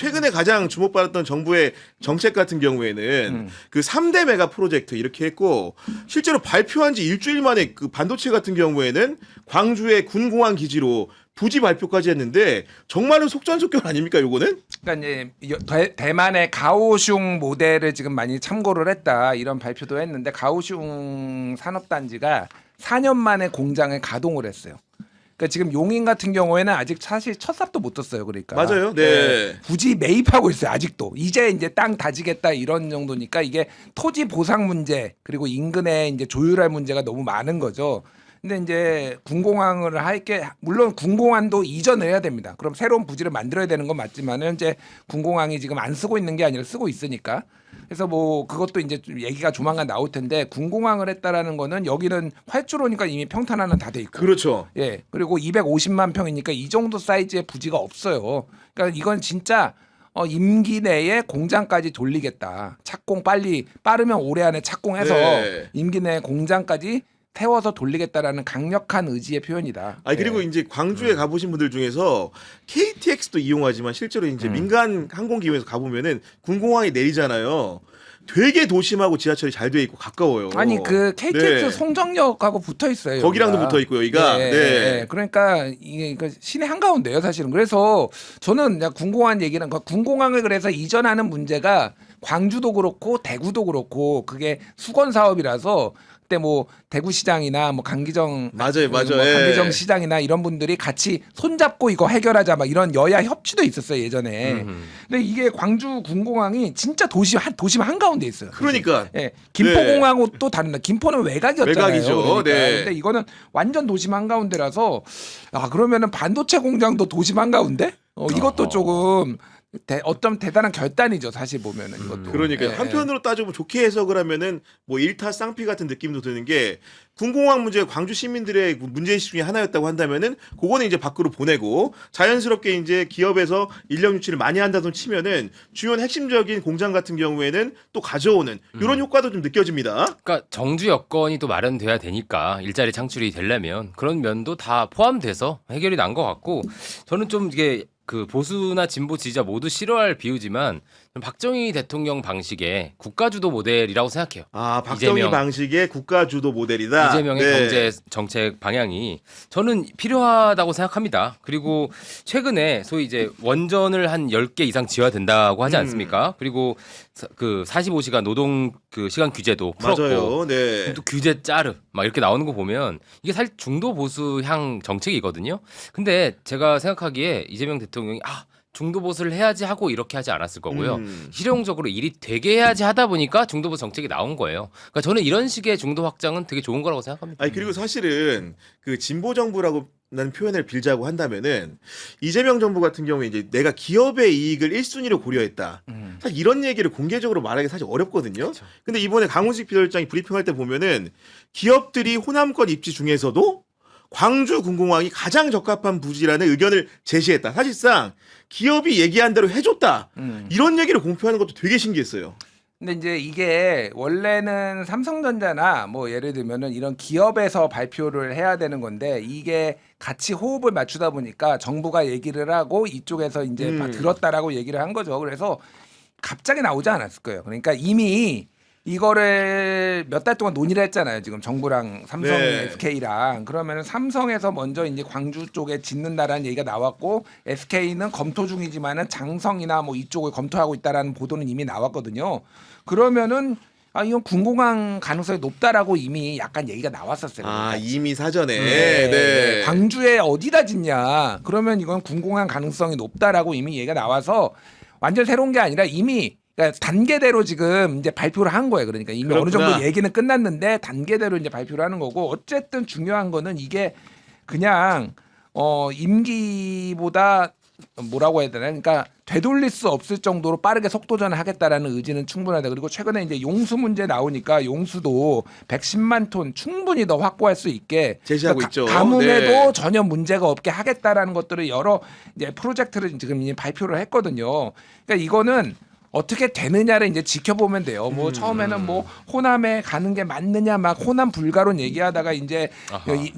최근에 가장 주목받았던 정부의 정책 같은 경우에는 그 3대 메가 프로젝트 이렇게 했고 실제로 발표한 지 일주일 만에 그 반도체 같은 경우에는 광주의 군공항 기지로 부지 발표까지 했는데 정말로 속전속결 아닙니까 요거는? 그러니까 이제 대만의 가오슝 모델을 지금 많이 참고를 했다 이런 발표도 했는데 가오슝 산업단지가 4년 만에 공장을 가동을 했어요. 그러니까 지금 용인 같은 경우에는 아직 사실 첫 삽도 못 떴어요. 그러니까 맞아요. 네. 부지 매입하고 있어요. 아직도 이제 땅 다지겠다 이런 정도니까 이게 토지 보상 문제 그리고 인근에 이제 조율할 문제가 너무 많은 거죠. 근데 이제 군공항을 할게 물론 군공항도 이전을 해야 됩니다. 그럼 새로운 부지를 만들어야 되는 건 맞지만 현재 군공항이 지금 안 쓰고 있는 게 아니라 쓰고 있으니까 그래서 뭐 그것도 이제 좀 얘기가 조만간 나올 텐데 군공항을 했다라는 거는 여기는 활주로니까 이미 평탄 하나 다 돼 있고 그렇죠. 예 그리고 250만 평이니까 이 정도 사이즈의 부지가 없어요. 그러니까 이건 진짜 임기 내에 공장까지 돌리겠다. 착공 빠르면 올해 안에 착공해서 네. 임기 내에 공장까지 태워서 돌리겠다라는 강력한 의지의 표현이다. 아니 그리고 예. 이제 광주에 가보신 분들 중에서 KTX도 이용하지만 실제로 이제 민간 항공기관에서 가보면은 군공항에 내리잖아요. 되게 도심하고 지하철이 잘 돼 있고 가까워요. 아니 그 KTX 네. 송정역하고 붙어 있어요. 거기랑도 여기가. 붙어 있고 여기가. 예, 네. 예. 그러니까 이게 시내 한가운데요, 사실은. 그래서 저는 그냥 군공항 얘기는 군공항을 그래서 이전하는 문제가 광주도 그렇고 대구도 그렇고 그게 수건 사업이라서 그때 뭐 대구시장이나 뭐 강기정 맞아요. 뭐 예. 강기정 시장이나 이런 분들이 같이 손잡고 이거 해결하자 막 이런 여야 협치도 있었어요 예전에. 근데 이게 광주 군공항이 진짜 도심 한가운데 있어요. 그러니까. 예, 김포공항하고 또 다릅니다. 김포는 외곽이었잖아요. 외곽이죠. 그러니까. 네. 근데 이거는 완전 도심 한가운데라서 그러면은 반도체 공장도 도심 한가운데? 이것도 조금 어떤 대단한 결단이죠. 사실 보면은 이것도. 그러니까 예, 한편으로 따지고 좋게 해석을 하면은 뭐 일타쌍피 같은 느낌도 드는 게 군공항 문제가 광주 시민들의 문제의식 중에 하나였다고 한다면은 그거는 이제 밖으로 보내고 자연스럽게 이제 기업에서 인력 유치를 많이 한다던 치면은 주요 핵심적인 공장 같은 경우에는 또 가져오는 이런 효과도 좀 느껴집니다. 그러니까 정주 여건이 또 마련돼야 되니까 일자리 창출이 되려면 그런 면도 다 포함돼서 해결이 난 것 같고 저는 좀 이게 그 보수나 진보 지지자 모두 싫어할 비유지만 박정희 대통령 방식의 국가주도 모델이라고 생각해요. 아, 박정희 방식의 국가주도 모델이다. 이재명의 네. 경제 정책 방향이 저는 필요하다고 생각합니다. 그리고 최근에 소위 이제 원전을 한 10개 이상 지어야 된다고 하지 않습니까? 그리고 그 45시간 노동 그 시간 규제도 풀었고 맞아요. 네. 또 규제 짜르 막 이렇게 나오는 거 보면 이게 사실 중도 보수향 정책이거든요. 근데 제가 생각하기에 이재명 대통령이 중도 보수를 해야지 하고 이렇게 하지 않았을 거고요. 실용적으로 일이 되게 해야지 하다 보니까 중도 보수 정책이 나온 거예요. 그러니까 저는 이런 식의 중도 확장은 되게 좋은 거라고 생각합니다. 아니 그리고 사실은 그 진보 정부라고 라는 표현을 빌자고 한다면은 이재명 정부 같은 경우에 이제 내가 기업의 이익을 1순위로 고려했다. 사실 이런 얘기를 공개적으로 말하기 사실 어렵거든요. 그쵸. 근데 이번에 강훈식 비서실장이 브리핑할 때 보면은 기업들이 호남권 입지 중에서도 광주 군공항이 가장 적합한 부지라는 의견을 제시했다. 사실상 기업이 얘기한 대로 해줬다. 이런 얘기를 공표하는 것도 되게 신기했어요. 근데 이제 이게 원래는 삼성전자나 뭐 예를 들면은 이런 기업에서 발표를 해야 되는 건데 이게 같이 호흡을 맞추다 보니까 정부가 얘기를 하고 이쪽에서 이제 들었다라고 얘기를 한 거죠. 그래서 갑자기 나오지 않았을 거예요. 그러니까 이미 이거를 몇 달 동안 논의를 했잖아요. 지금 정부랑 삼성, 네. SK랑. 그러면은 삼성에서 먼저 이제 광주 쪽에 짓는다라는 얘기가 나왔고 SK는 검토 중이지만은 장성이나 뭐 이쪽을 검토하고 있다라는 보도는 이미 나왔거든요. 그러면은 이건 군공항 가능성이 높다라고 이미 약간 얘기가 나왔었어요. 아, 이미 사전에. 네. 네. 광주에 어디다 짓냐? 그러면 이건 군공항 가능성이 높다라고 이미 얘기가 나와서 완전 새로운 게 아니라 이미 그러니까 단계대로 지금 이제 발표를 한 거예요. 그러니까 이미 그렇구나. 어느 정도 얘기는 끝났는데 단계대로 이제 발표를 하는 거고 어쨌든 중요한 거는 이게 그냥 임기보다 뭐라고 해야 되나? 그러니까 되돌릴 수 없을 정도로 빠르게 속도전을 하겠다라는 의지는 충분하다. 그리고 최근에 이제 용수 문제 나오니까 용수도 110만 톤 충분히 더 확보할 수 있게 제시하고 그러니까 있죠. 가뭄에도 네. 전혀 문제가 없게 하겠다라는 것들을 여러 이제 프로젝트를 지금 이제 발표를 했거든요. 그러니까 이거는 어떻게 되느냐를 이제 지켜보면 돼요. 뭐 처음에는 뭐 호남에 가는 게 맞느냐 막 호남 불가론 얘기하다가 이제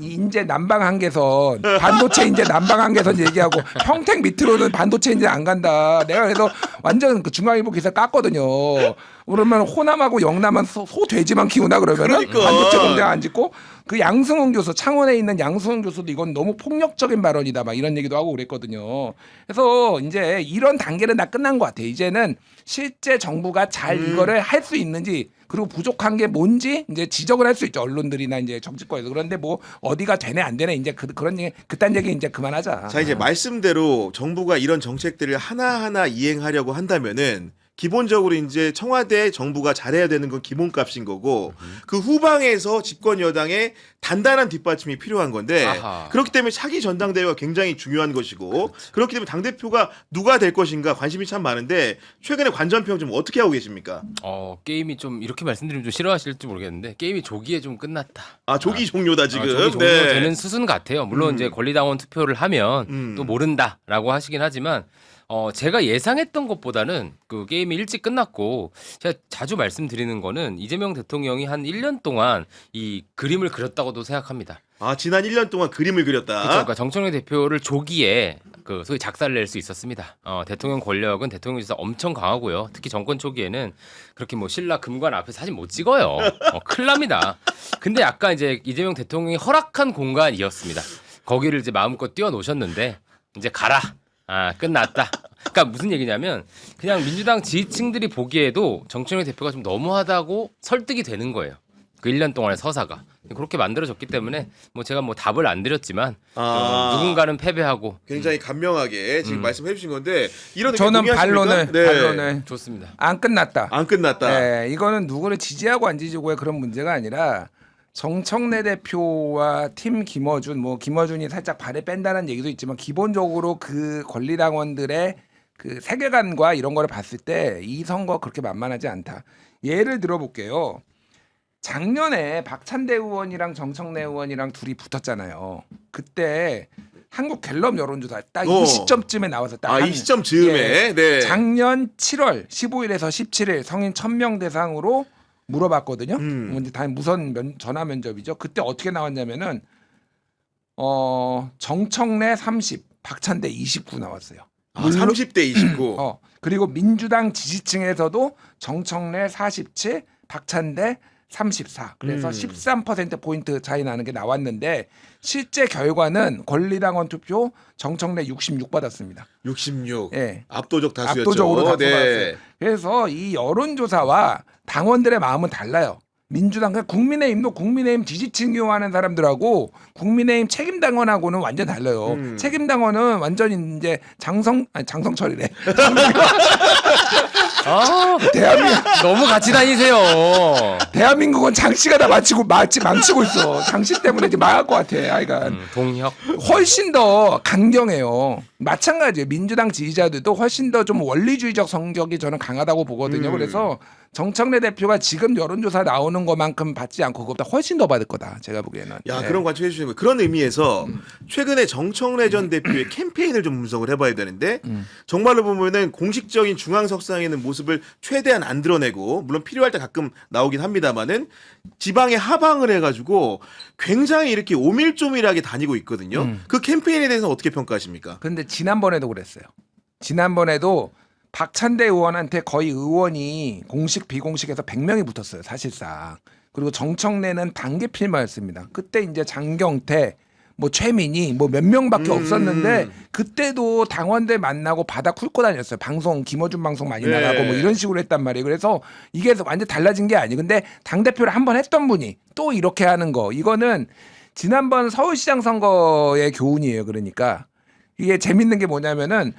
이제 남방 한계선 반도체 이제 남방 한계선 얘기하고 평택 밑으로는 반도체 이제 안 간다. 내가 그래서 완전 그 중앙일보 기사 깠거든요. 그러면 호남하고 영남은 소 돼지만 키우나 그러면은 그러니까. 반도체 공장 안 짓고 그 양승훈 교수 창원에 있는 양승훈 교수도 이건 너무 폭력적인 발언이다 막 이런 얘기도 하고 그랬거든요. 그래서 이제 이런 단계는 다 끝난 것 같아요. 이제는 실제 정부가 잘 이거를 할 수 있는지 그리고 부족한 게 뭔지 이제 지적을 할 수 있죠. 언론들이나 이제 정치권에서. 그런데 뭐 어디가 되네 안 되네 이제 그런 얘기 그딴 얘기 이제 그만하자. 자 이제 말씀대로 정부가 이런 정책들을 하나하나 이행하려고 한다면은 기본적으로 이제 청와대 정부가 잘해야 되는 건 기본값인 거고 그 후방에서 집권 여당의 단단한 뒷받침이 필요한 건데 아하. 그렇기 때문에 차기 전당대회가 굉장히 중요한 것이고 그렇기 때문에 당대표가 누가 될 것인가 관심이 참 많은데 최근에 관전평 좀 어떻게 하고 계십니까? 게임이 좀 이렇게 말씀드리면 좀 싫어하실지 모르겠는데 게임이 조기에 좀 끝났다. 아 조기 종료다 지금. 조기 종료되는 수순 같아요. 물론 이제 권리당원 투표를 하면 음. 또 모른다라고 하시긴 하지만 제가 예상했던 것보다는 그 게임이 일찍 끝났고 제가 자주 말씀드리는 거는 이재명 대통령이 한 1년 동안 이 그림을 그렸다고도 생각합니다. 아 지난 1년 동안 그림을 그렸다. 그렇죠. 그러니까 정청래 대표를 조기에 그 소위 작살을 낼 수 있었습니다. 대통령 권력은 대통령에서 엄청 강하고요. 특히 정권 초기에는 그렇게 뭐 신라 금관 앞에 사진 못 찍어요. 큰일 납니다. 근데 약간 이제 이재명 대통령이 허락한 공간이었습니다. 거기를 이제 마음껏 뛰어놓으셨는데 이제 가라. 끝났다. 그러니까 무슨 얘기냐면 그냥 민주당 지지층들이 보기에도 정청래 대표가 좀 너무하다고 설득이 되는 거예요. 그 1년 동안의 서사가 그렇게 만들어졌기 때문에 뭐 제가 뭐 답을 안 드렸지만 누군가는 패배하고 굉장히 간명하게 지금 말씀해 주신 건데 이런 의견 저는 동의하십니까? 반론을 좋습니다. 안 끝났다. 안 끝났다. 네, 이거는 누구를 지지하고 안 지지고의 그런 문제가 아니라 정청래 대표와 팀 김어준, 뭐 김어준이 살짝 발을 뺀다는 얘기도 있지만 기본적으로 그 권리당원들의 그 세계관과 이런 거를 봤을 때 이 선거 그렇게 만만하지 않다. 예를 들어볼게요. 작년에 박찬대 의원이랑 정청래 의원이랑 둘이 붙었잖아요. 그때 한국 갤럽 여론조사 딱 이 시점쯤에 나와서 딱 이 시점 즈음에 네. 작년 7월 15일에서 17일 성인 1000명 대상으로 물어봤거든요. 이제 다 무선 전화 면접이죠. 그때 어떻게 나왔냐면은 정청래 30, 박찬대 29 나왔어요. 30대 29. 그리고 민주당 지지층에서도 정청래 47, 박찬대 34. 그래서 13% 포인트 차이 나는 게 나왔는데 실제 결과는 권리당원 투표 정청래 66 받았습니다. 66. 예. 압도적 다수였죠. 압도적으로 다수 네. 받았어요. 그래서 이 여론조사와 당원들의 마음은 달라요. 민주당, 국민의힘도 국민의힘 지지층이요하는 사람들하고 국민의힘 책임당원하고는 완전 달라요. 책임당원은 완전히 이제 장성철이래. 대한민국 너무 같이 다니세요. 대한민국은 장씨가 다 망치고 있어. 장씨 때문에 이제 망할 것 같아. 아이가 동혁. 훨씬 더 강경해요. 마찬가지예요. 민주당 지지자들도 훨씬 더 좀 원리주의적 성격이 저는 강하다고 보거든요. 그래서 정청래 대표가 지금 여론조사 나오는 것만큼 받지 않고 그것보다 훨씬 더 받을 거다. 제가 보기에는. 야 네. 그런 관측해 주시는 거예요. 그런 의미에서 최근에 정청래 전 대표의 캠페인을 좀 분석을 해봐야 되는데 정말로 보면은 공식적인 중앙석상에는 모습을 최대한 안 드러내고 물론 필요할 때 가끔 나오긴 합니다만은 지방에 하방을 해가지고 굉장히 이렇게 오밀조밀하게 다니고 있거든요. 그 캠페인에 대해서는 어떻게 평가하십니까? 근데 지난번에도 그랬어요. 지난번에도 박찬대 의원한테 거의 의원이 공식 비공식에서 100명이 붙었어요. 사실상. 그리고 정청래는 단계 필마였습니다. 그때 이제 장경태, 뭐 최민희, 뭐 몇 명밖에 없었는데 그때도 당원들 만나고 바닥 훑고 다녔어요. 방송 김어준 방송 많이 네. 나가고 뭐 이런 식으로 했단 말이에요. 그래서 이게 완전 달라진 게 아니에요. 근데 당 대표를 한 번 했던 분이 또 이렇게 하는 거 이거는 지난번 서울시장 선거의 교훈이에요. 그러니까 이게 재밌는 게 뭐냐면은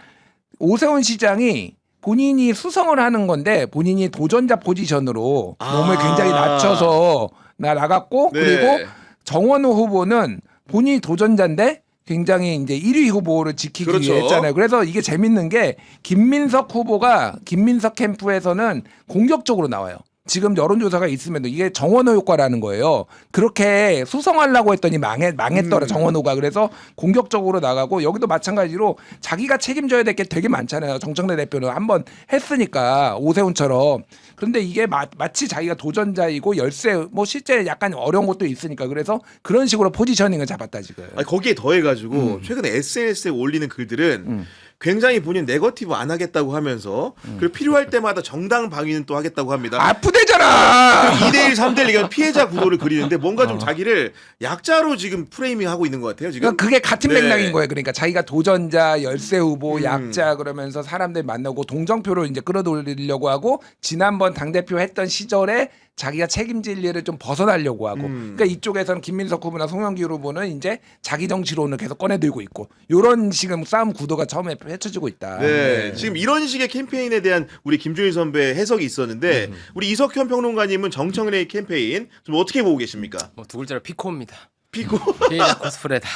오세훈 시장이 본인이 수성을 하는 건데 본인이 도전자 포지션으로 몸을 굉장히 낮춰서 나갔고 네. 그리고 정원호 후보는 본인이 도전자인데 굉장히 이제 1위 후보를 지키기 그렇죠. 위해 했잖아요. 그래서 이게 재밌는 게 김민석 후보가 김민석 캠프에서는 공격적으로 나와요. 지금 여론조사가 있으면 이게 정원호 효과라는 거예요. 그렇게 수성하려고 했더니 망했더라 정원호가. 그래서 공격적으로 나가고 여기도 마찬가지로 자기가 책임져야 될 게 되게 많잖아요. 정청래 대표는 한번 했으니까 오세훈처럼. 그런데 이게 마치 자기가 도전자이고 열세 뭐 실제 약간 어려운 것도 있으니까 그래서 그런 식으로 포지셔닝을 잡았다 지금. 아니, 거기에 더해가지고 최근에 SNS에 올리는 글들은 굉장히 본인 네거티브 안 하겠다고 하면서 그리고 필요할 때마다 정당 방위는 또 하겠다고 합니다. 아프대잖아. 2대1, 3대1 얘기하면 피해자 구도를 그리는데 뭔가 좀 자기를 약자로 지금 프레이밍하고 있는 것 같아요. 지금. 그러니까 그게 같은 네. 맥락인 거예요. 그러니까 자기가 도전자, 열세 후보, 약자 그러면서 사람들 만나고 동정표를 이제 끌어돌리려고 하고 지난번 당대표 했던 시절에 자기가 책임질 일을 좀 벗어나려고 하고 그러니까 이쪽에서는 김민석 후보나 송영기 후보는 이제 자기 정치론을 계속 꺼내들고 있고 이런 지금 싸움 구도가 처음에 펼쳐지고 있다. 네, 지금 이런 식의 캠페인에 대한 우리 김준일 선배 해석이 있었는데 우리 이석현 평론가님은 정청래 캠페인 좀 어떻게 보고 계십니까? 뭐 두 글자로 피코입니다. 피고 피해자 코스프레다.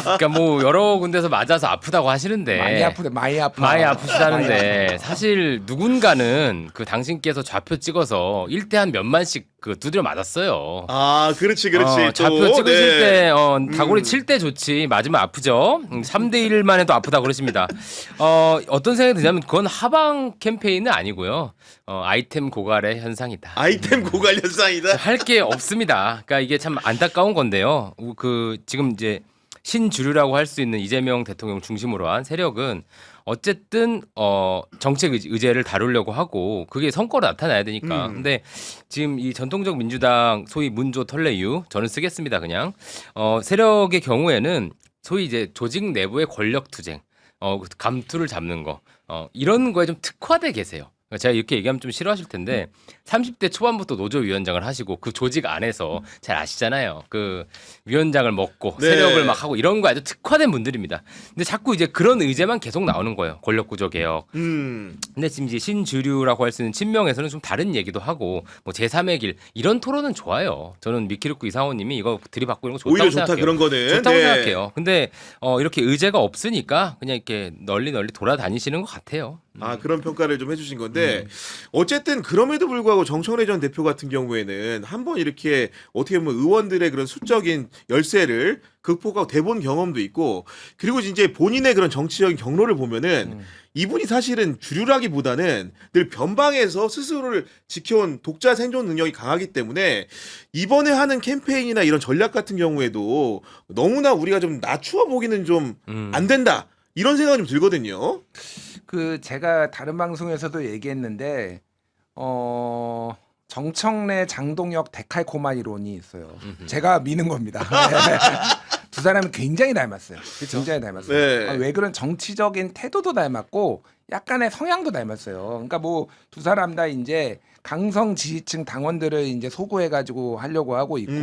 그러니까 뭐 여러 군데서 맞아서 아프다고 하시는데 많이 아프대, 많이 아파. 많이 아프시다는데 사실 누군가는 그 당신께서 좌표 찍어서 1대 한 몇만씩 그 두드려 맞았어요. 아, 그렇지. 또, 좌표 찍으실 네. 때 다구리 칠 때 좋지 맞으면 아프죠. 3대 1만 해도 아프다 그러십니다. 어떤 생각이 드냐면 그건 하방 캠페인은 아니고요. 아이템 고갈의 현상이다. 아이템 고갈 현상이다. 할 게 없습니다. 그러니까 이게 참 안타까운 건데요. 그 지금 이제 신주류라고 할 수 있는 이재명 대통령 중심으로 한 세력은 어쨌든 정책 의제를 다루려고 하고 그게 성과로 나타나야 되니까. 근데 지금 이 전통적 민주당 소위 문조 털레유 저는 쓰겠습니다. 그냥 세력의 경우에는 소위 이제 조직 내부의 권력 투쟁, 감투를 잡는 거 이런 거에 좀 특화돼 계세요. 제가 이렇게 얘기하면 좀 싫어하실 텐데 30대 초반부터 노조위원장을 하시고 그 조직 안에서 잘 아시잖아요. 그 위원장을 먹고 네. 세력을 막 하고 이런 거 아주 특화된 분들입니다. 근데 자꾸 이제 그런 의제만 계속 나오는 거예요. 권력구조 개혁. 근데 지금 이제 신주류라고 할 수 있는 친명에서는 좀 다른 얘기도 하고 뭐 제3의 길 이런 토론은 좋아요. 저는 미키루크 이상호님이 이거 들이받고 이런 거 좋다고 오히려 좋다 생각해요. 그런 거는. 좋다고 네. 생각해요. 근데 이렇게 의제가 없으니까 그냥 이렇게 널리 돌아다니시는 것 같아요. 아, 그런 평가를 좀 해주신 건데 어쨌든 그럼에도 불구하고 정청래 전 대표 같은 경우에는 한번 이렇게 어떻게 보면 의원들의 그런 수적인 열세를 극복하고 대본 경험도 있고 그리고 이제 본인의 그런 정치적인 경로를 보면은 이분이 사실은 주류라기보다는 늘 변방에서 스스로를 지켜온 독자 생존 능력이 강하기 때문에 이번에 하는 캠페인이나 이런 전략 같은 경우에도 너무나 우리가 좀 낮추어 보기는 좀 안 된다 이런 생각이 좀 들거든요. 그 제가 다른 방송에서도 얘기했는데 정청래 장동혁 데칼코마 이론이 있어요. 제가 미는 겁니다. 두 사람이 굉장히 닮았어요. 굉장히 닮았어요. 네. 왜 그런 정치적인 태도도 닮았고 약간의 성향도 닮았어요. 그러니까 뭐 두 사람 다 이제 강성 지지층 당원들을 이제 소구해가지고 하려고 하고 있고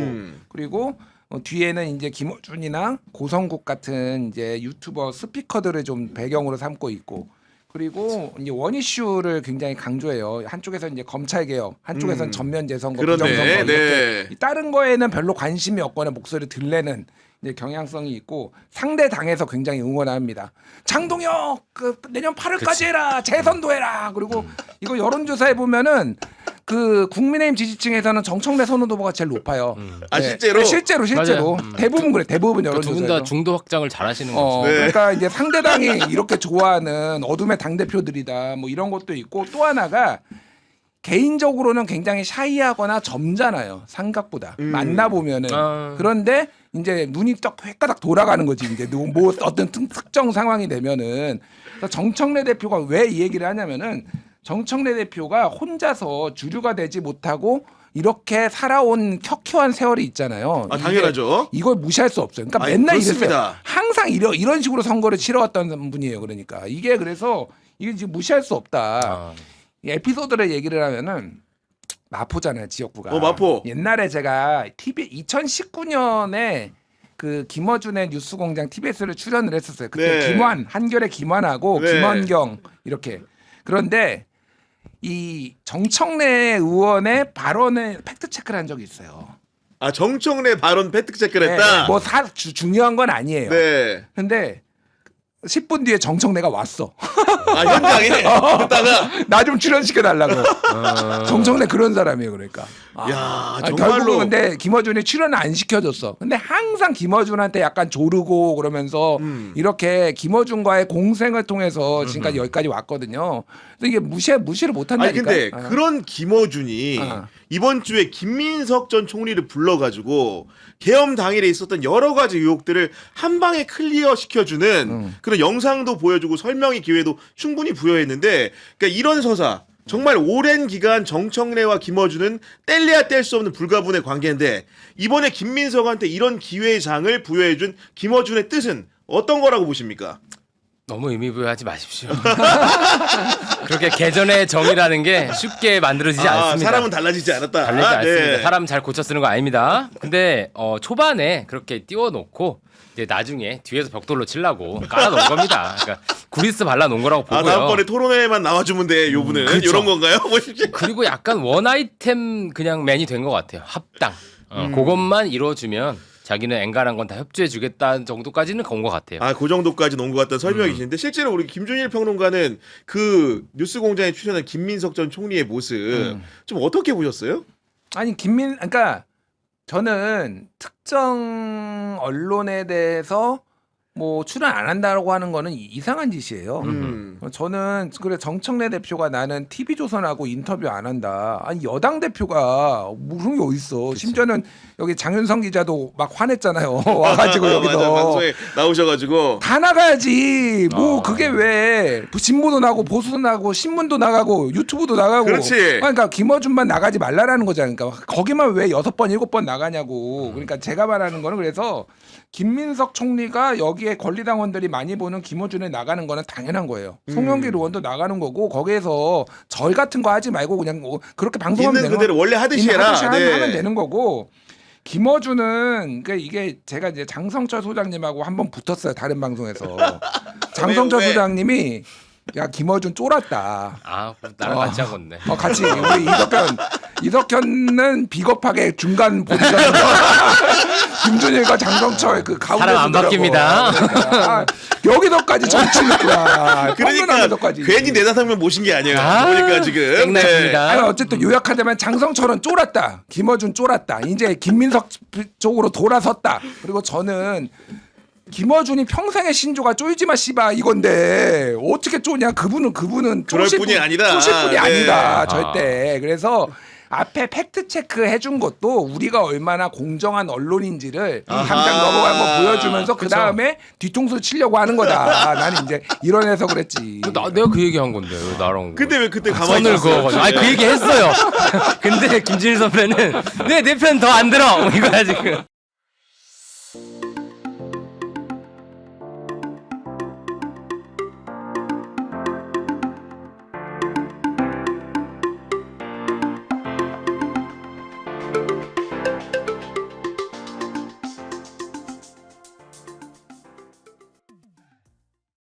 그리고 뒤에는 이제 김어준이나 고성국 같은 이제 유튜버 스피커들을 좀 배경으로 삼고 있고 그리고 이제 원이슈를 굉장히 강조해요. 한쪽에서 이제 검찰 개혁, 한쪽에서는 전면 재선거, 그러네. 부정선거 이렇게 네. 다른 거에는 별로 관심이 없거나 목소리를 들내는 이제 경향성이 있고 상대 당에서 굉장히 응원합니다. 장동혁 그 내년 8월까지 해라, 재선도 해라. 그리고 이거 여론조사에 보면은 그 국민의힘 지지층에서는 정청래 선호도가 제일 높아요. 아, 실제로? 실제로 맞아요. 대부분 그래. 대부분 두 분 여론조사에서. 다 중도 확장을 잘하시는 거죠. 네. 그러니까 이제 상대당이 이렇게 좋아하는 어둠의 당 대표들이다. 뭐 이런 것도 있고 또 하나가 개인적으로는 굉장히 샤이하거나 점잖아요. 생각보다 만나 보면은 그런데 이제 눈이 딱 획가닥 돌아가는 거지. 이제 뭐 어떤 특정 상황이 되면은 그래서 정청래 대표가 왜 이 얘기를 하냐면은 정청래 대표가 혼자서 주류가 되지 못하고 이렇게 살아온 켜켜한 세월이 있잖아요. 아, 당연하죠. 이걸 무시할 수 없어요. 그러니까 아니, 맨날 그렇습니다. 이랬어요. 항상 이런 식으로 선거를 치러왔던 분이에요. 그러니까 이게 그래서 이게 지금 무시할 수 없다. 이 에피소드를 얘기를 하면은 마포잖아요, 지역구가. 마포. 옛날에 제가 TV 2019년에 그 김어준의 뉴스공장 TBS를 출연을 했었어요. 그때 네. 김환 한결의 김환하고 네. 김원경 이렇게. 그런데 이 정청래 의원의 발언을 팩트 체크를 한 적이 있어요. 아, 정청래 발언 팩트 체크를 했다. 뭐 중요한 건 아니에요. 네. 근데 10분 뒤에 정청래가 왔어. 아 현장에 듣다가 나 좀 출연시켜 달라고. 정청래 그런 사람이에요, 그러니까. 야 아니, 정말로 결국은 근데 김어준이 출연을 안 시켜줬어. 근데 항상 김어준한테 약간 조르고 그러면서 이렇게 김어준과의 공생을 통해서 지금까지 여기까지 왔거든요. 그래서 이게 무시를 아니 못한다니까. 근데 그런 김어준이 이번 주에 김민석 전 총리를 불러가지고 계엄 당일에 있었던 여러 가지 의혹들을 한 방에 클리어 시켜주는 그런 영상도 보여주고 설명의 기회도 충분히 부여했는데 그러니까 이런 서사 정말 오랜 기간 정청래와 김어준은 뗄래야 뗄 수 없는 불가분의 관계인데 이번에 김민석한테 이런 기회의 장을 부여해준 김어준의 뜻은 어떤 거라고 보십니까? 너무 의미부여하지 마십시오. 그렇게 개전의 정이라는 게 쉽게 만들어지지 않습니다. 사람은 달라지지 않았다. 달리지 않습니다. 네. 사람 잘 고쳐 쓰는 거 아닙니다. 근데 초반에 그렇게 띄워놓고 이제 나중에 뒤에서 벽돌로 치려고 깔아놓은 겁니다. 그러니까 구리스 발라놓은 거라고 보고요. 다음번에 토론회만 나와주면 돼. 요분은 그쵸. 이런 건가요? 보십시오. 그리고 약간 원 아이템 그냥 맨이 된 것 같아요. 합당. 그것만 이루어주면 자기는 엔간한 건 다 협조해주겠다는 정도까지는 건 것 같아요. 그 정도까지 놓은 것 같다는 설명이 계시는데 실제로 우리 김준일 평론가는 그 뉴스공장에 출연한 김민석 전 총리의 모습 좀 어떻게 보셨어요? 아니 그러니까 저는 특정 언론에 대해서 뭐 출연 안 한다고 하는 거는 이상한 짓이에요. 저는 그래 정청래 대표가 나는 TV조선하고 인터뷰 안 한다. 아니 여당 대표가 무슨 게 어딨어. 심지어는 여기 장윤성 기자도 막 화냈잖아요. 와가지고 여기서 맞아, 방송에 나오셔가지고 다 나가야지. 뭐 그게 왜 진보도 나고 보수도 나고 신문도 나가고 유튜브도 나가고. 그렇지. 그러니까 김어준만 나가지 말라라는 거잖아요. 그러니까 거기만 왜 6번 7번 나가냐고. 그러니까 제가 말하는 거는 그래서 김민석 총리가 여기에 권리당원들이 많이 보는 김어준에 나가는 거는 당연한 거예요. 송영길 의원도 나가는 거고 거기에서 절 같은 거 하지 말고 그냥 뭐 그렇게 방송하면 있는 되는 그대로 원래 하듯이 해라. 하면 되는 거고. 김어준은 그러니까 이게 제가 이제 장성철 소장님하고 한번 붙었어요. 다른 방송에서. 장성철 왜? 소장님이 야 김어준 쫄았다. 나랑 같이 한 건데. 같이 우리 이석현은 비겁하게 중간 보디가드 김준일과 장성철 그 가운데 사람 안 바뀝니다. 여기서까지 정치니까 그러니까 괜히 4-5명 모신 게 아니에요. 보니까 지금 땡났습니다. 아니 어쨌든 요약하자면 장성철은 쫄았다. 김어준 쫄았다. 이제 김민석 쪽으로 돌아섰다. 그리고 저는 김어준이 평생의 신조가 쫄지마 씨바 이건데 어떻게 쪼냐? 그분은 그럴 쫄실 뿐이 아니다. 쫄실 뿐이 네. 아니다. 절대. 그래서 앞에 팩트 체크 해준 것도 우리가 얼마나 공정한 언론인지를 당장 넘어간 거 보여주면서 그 다음에 뒤통수 치려고 하는 거다. 나는 이제 이런 해서 그랬지. 내가 그 얘기 한 건데 왜 나랑. 근데 왜 그때 가만히 선을 있었어요? 그어가지고. 아니 그 얘기 했어요. 근데 김진일 선배는 내 편 더 안 들어. 이거야 지금.